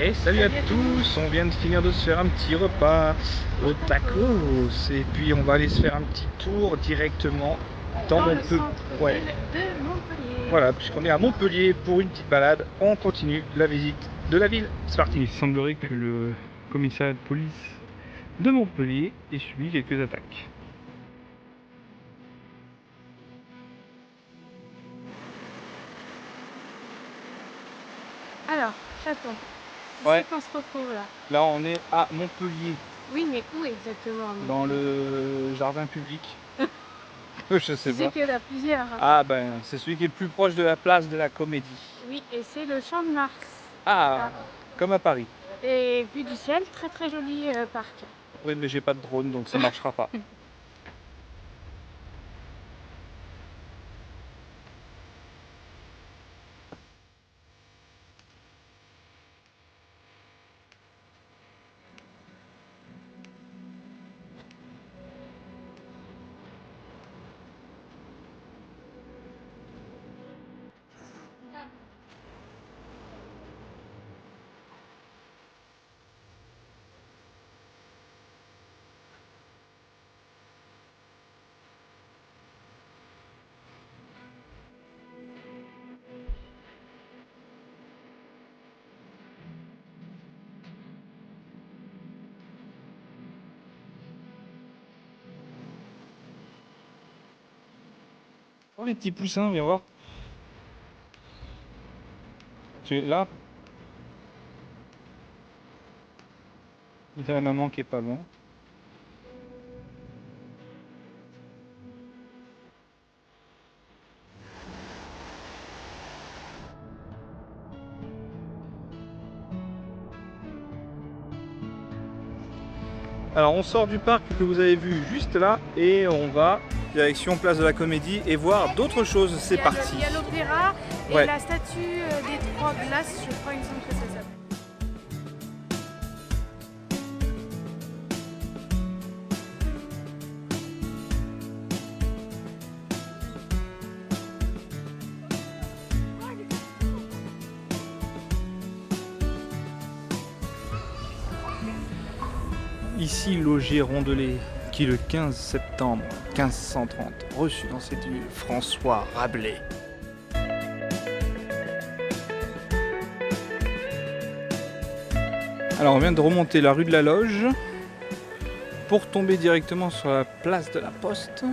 Et salut à tous, on vient de finir de se faire un petit repas au tacos et puis on va aller se faire un petit tour directement dans Montpellier. Ouais. De Montpellier. Voilà, puisqu'on est à Montpellier pour une petite balade, on continue la visite de la ville. C'est parti. Il semblerait que le commissariat de police de Montpellier ait subi quelques attaques. Alors, chaton. Ouais. C'est qu'on se retrouve là. Là on est à Montpellier, Oui, mais où exactement? dans le jardin public. Je sais Tu sais pas. qu'il y en a plusieurs. Hein. Ah ben c'est celui qui est le plus proche de la place de la Comédie. Oui, et c'est le Champ de Mars. Ah, comme à Paris. Et vue du ciel, très très joli parc. Oui, mais j'ai pas de drone donc ça marchera pas. Oh les petits poussins, viens voir. Tu es là. Il y a la maman qui est pas loin. Alors on sort du parc que vous avez vu juste là et on va direction place de la Comédie et voir d'autres choses. C'est parti. Il y a l'opéra et Ouais. la statue des trois glaces, je crois, il me semble que ça s'appelle. Ici logé Rondelet, qui le 15 septembre 1530 reçut dans cette ville François Rabelais. Alors on vient de remonter la rue de la Loge pour tomber directement sur la place de la Poste.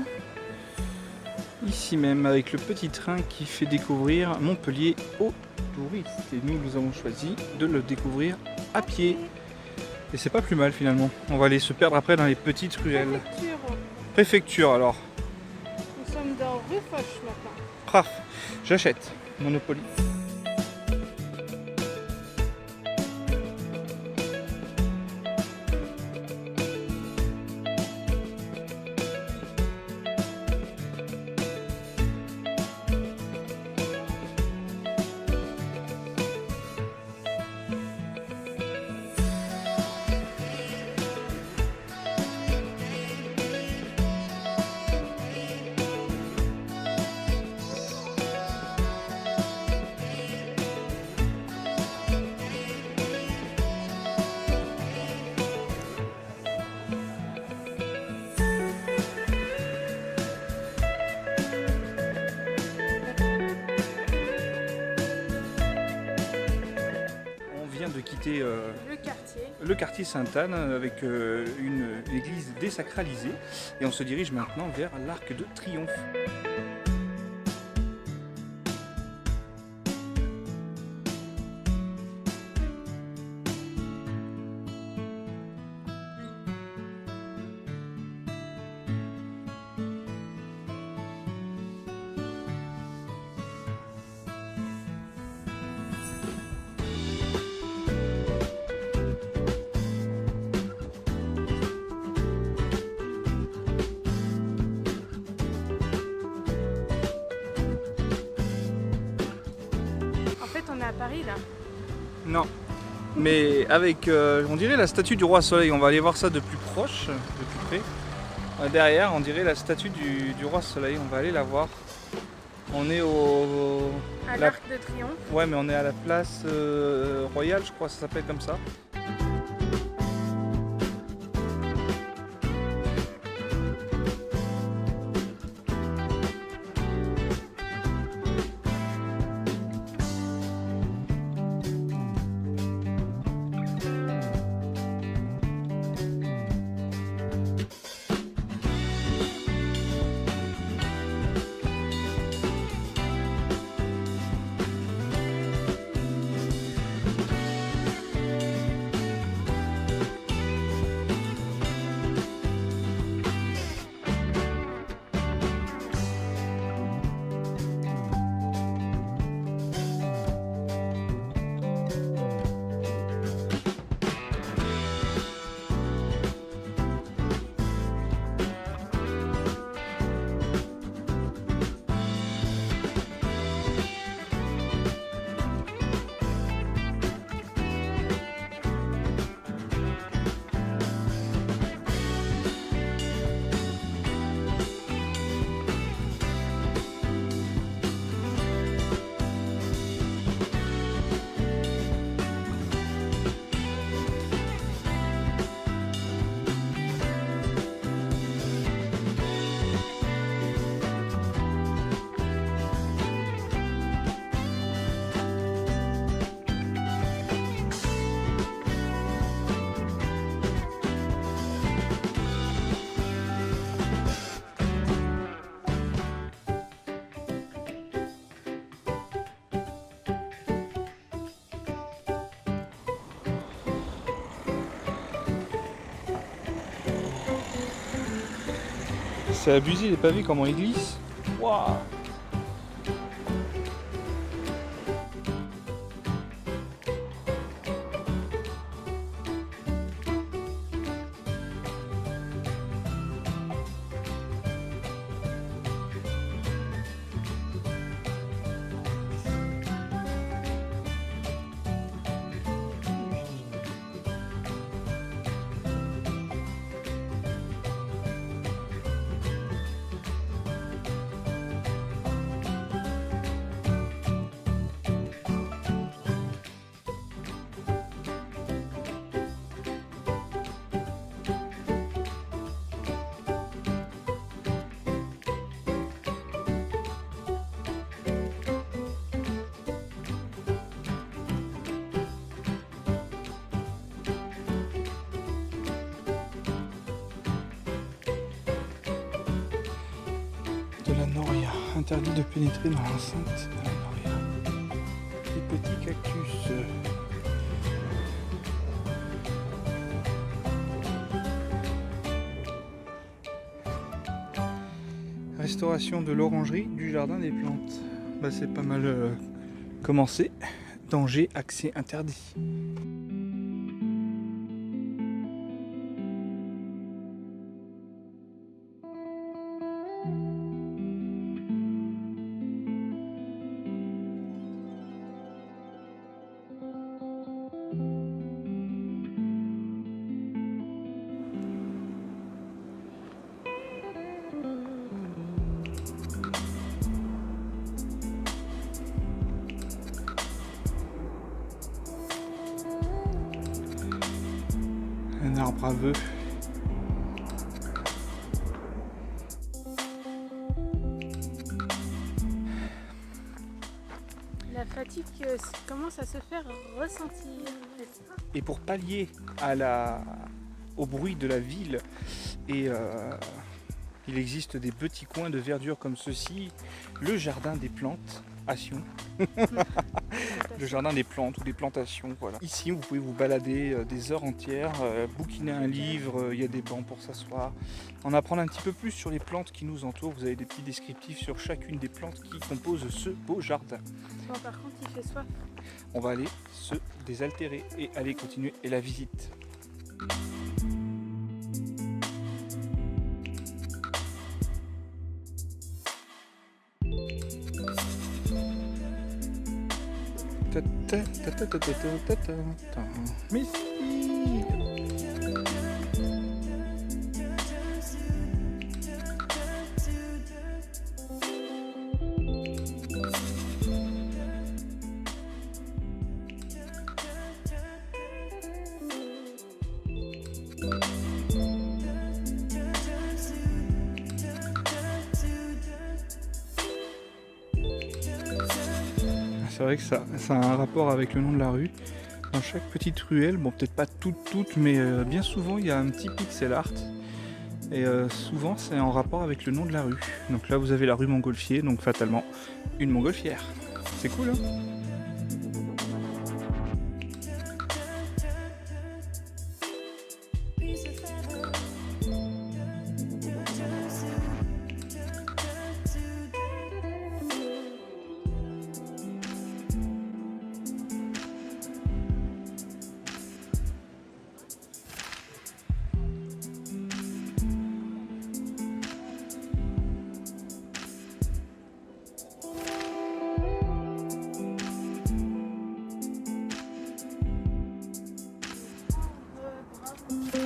Ici même avec le petit train qui fait découvrir Montpellier aux touristes. Et nous avons choisi de le découvrir à pied. Et c'est pas plus mal finalement. On va aller se perdre après dans les petites ruelles. Préfecture. Préfecture alors. Nous sommes dans rue Foch maintenant. Paf, j'achète Monopoly. De quitter le quartier Sainte-Anne avec une église désacralisée et on se dirige maintenant vers l'Arc de Triomphe. On est à Paris là. Non, mais avec, on dirait la statue du roi Soleil, on va aller voir ça de plus proche, de plus près. Derrière, on dirait la statue du roi Soleil, on va aller la voir. On est À la- l'Arc de Triomphe. Ouais, mais on est à la place Royale, je crois, ça s'appelle comme ça. C'est abusé les pavés, comment ils glissent. Waouh! De la Noria, interdit de pénétrer dans l'enceinte de la Noria. Les petits cactus. Restauration de l'orangerie du jardin des plantes. Bah, c'est pas mal commencé. Danger, accès interdit. Un arbre à vœux. La fatigue commence à se faire ressentir, n'est-ce pas? Et pour pallier au bruit de la ville, il existe des petits coins de verdure comme ceci, le jardin des plantes à Sion. Le jardin des plantes ou des plantations, voilà. Ici, vous pouvez vous balader des heures entières, bouquiner un livre, il y a des bancs pour s'asseoir, en apprendre un petit peu plus sur les plantes qui nous entourent. Vous avez des petits descriptifs sur chacune des plantes qui composent ce beau jardin. Bon, par contre, il fait soif. On va aller se désaltérer et aller continuer la visite. Mais si. C'est vrai que ça a un rapport avec le nom de la rue. Dans chaque petite ruelle, bon peut-être pas toutes, mais bien souvent il y a un petit pixel art. Et souvent c'est en rapport avec le nom de la rue. Donc là vous avez la rue Montgolfier, donc fatalement une montgolfière. C'est cool hein.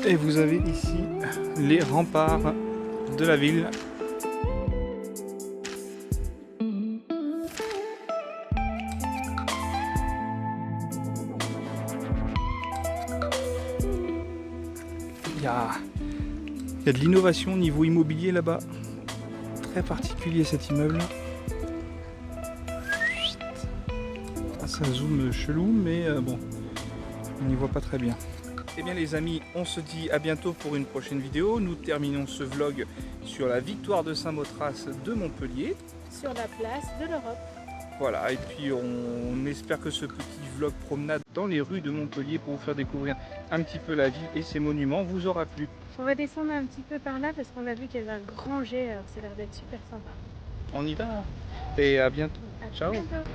Et vous avez ici les remparts de la ville. Il y a de l'innovation au niveau immobilier là-bas. Très particulier cet immeuble. Ça zoome chelou, mais bon, on n'y voit pas très bien. Eh bien les amis, on se dit à bientôt pour une prochaine vidéo. Nous terminons ce vlog sur la victoire de Saint-Botras de Montpellier. Sur la place de l'Europe. Voilà, et puis on espère que ce petit vlog promenade dans les rues de Montpellier pour vous faire découvrir un petit peu la ville et ses monuments vous aura plu. On va descendre un petit peu par là parce qu'on a vu qu'il y avait un grand jet, alors ça a l'air d'être super sympa. On y va et à bientôt. À Ciao. bientôt.